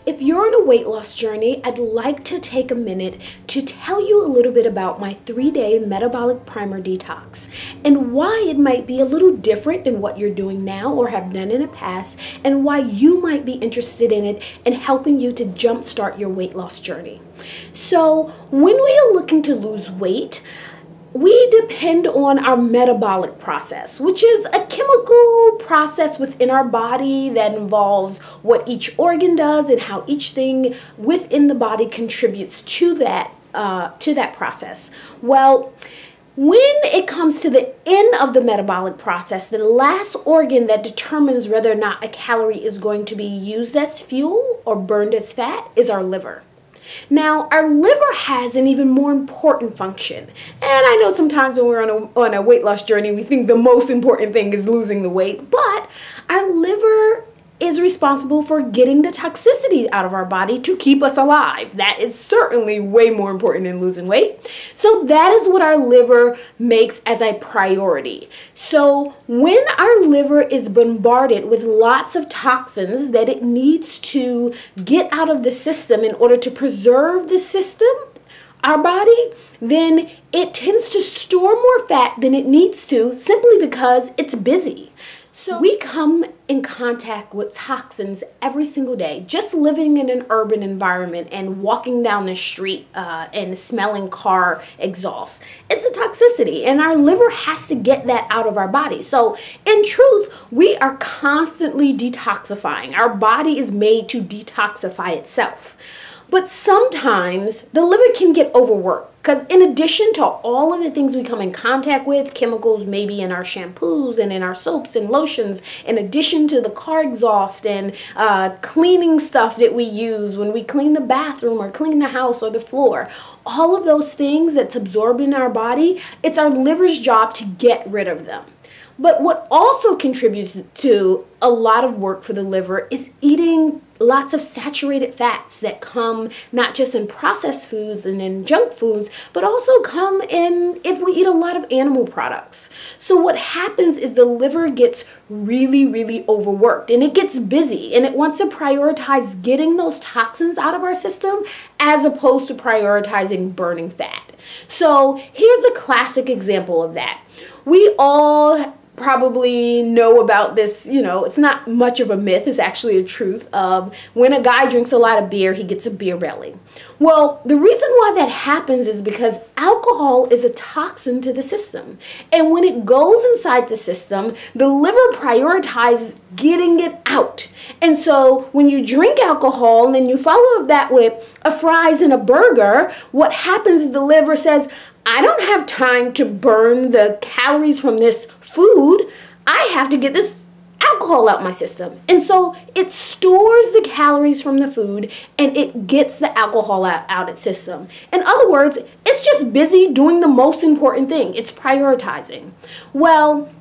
If you're on a weight loss journey, I'd like to take a minute to tell you a little bit about my 3-day metabolic primer detox and why it might be a little different than what you're doing now or have done in the past, and why you might be interested in it and helping you to jumpstart your weight loss journey. So when we are looking to lose weight, we depend on our metabolic process, which is a chemical process within our body that involves what each organ does and how each thing within the body contributes to that process. Well, when it comes to the end of the metabolic process, the last organ that determines whether or not a calorie is going to be used as fuel or burned as fat is our liver. Now, our liver has an even more important function. And I know sometimes when we're on a weight loss journey, we think the most important thing is losing the weight, but our liver is responsible for getting the toxicity out of our body to keep us alive. That is certainly way more important than losing weight. So that is what our liver makes as a priority. So when our liver is bombarded with lots of toxins that it needs to get out of the system in order to preserve the system, our body, then it tends to store more fat than it needs to simply because it's busy. So we come in contact with toxins every single day, just living in an urban environment and walking down the street and smelling car exhaust. It's a toxicity, and our liver has to get that out of our body. So in truth, we are constantly detoxifying. Our body is made to detoxify itself. But sometimes the liver can get overworked because in addition to all of the things we come in contact with, chemicals maybe in our shampoos and in our soaps and lotions, in addition to the car exhaust and cleaning stuff that we use when we clean the bathroom or clean the house or the floor, all of those things that's absorbed in our body, it's our liver's job to get rid of them. But what also contributes to a lot of work for the liver is eating lots of saturated fats that come not just in processed foods and in junk foods, but also come in if we eat a lot of animal products. So what happens is the liver gets really overworked and it gets busy and it wants to prioritize getting those toxins out of our system as opposed to prioritizing burning fat. So here's a classic example of that. We all probably know about this, it's not much of a myth, it's actually a truth of when a guy drinks a lot of beer, he gets a beer belly. Well, the reason why that happens is because alcohol is a toxin to the system. And when it goes inside the system, the liver prioritizes getting it out. And so when you drink alcohol and then you follow that with a fries and a burger, what happens is the liver says, I don't have time to burn the calories from this food. I have to get this alcohol out my system. And so it stores the calories from the food and it gets the alcohol out its system. In other words, it's just busy doing the most important thing. It's prioritizing. Well,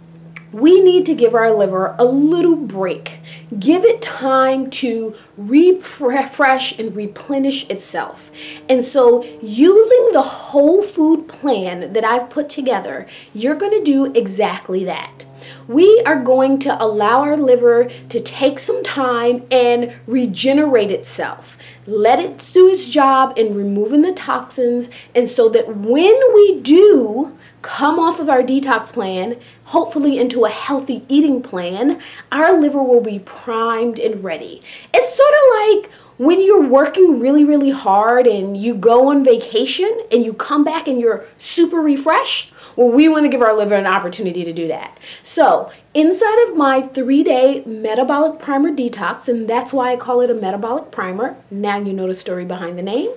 we need to give our liver a little break. Give it time to refresh and replenish itself. And so using the whole food plan that I've put together, you're going to do exactly that. We are going to allow our liver to take some time and regenerate itself. Let it do its job in removing the toxins, and so that when we do come off of our detox plan, hopefully into a healthy eating plan, our liver will be primed and ready. It's sort of like when you're working really hard and you go on vacation and you come back and you're super refreshed. Well, we want to give our liver an opportunity to do that. So inside of my 3-day metabolic primer detox, and that's why I call it a metabolic primer. Now you know the story behind the name.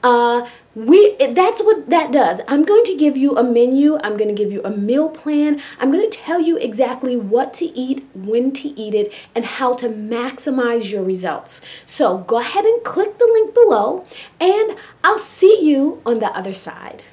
That's what that does. I'm going to give you a menu. I'm going to give you a meal plan. I'm going to tell you exactly what to eat, when to eat it, and how to maximize your results. So go ahead and click the link below, and I'll see you on the other side.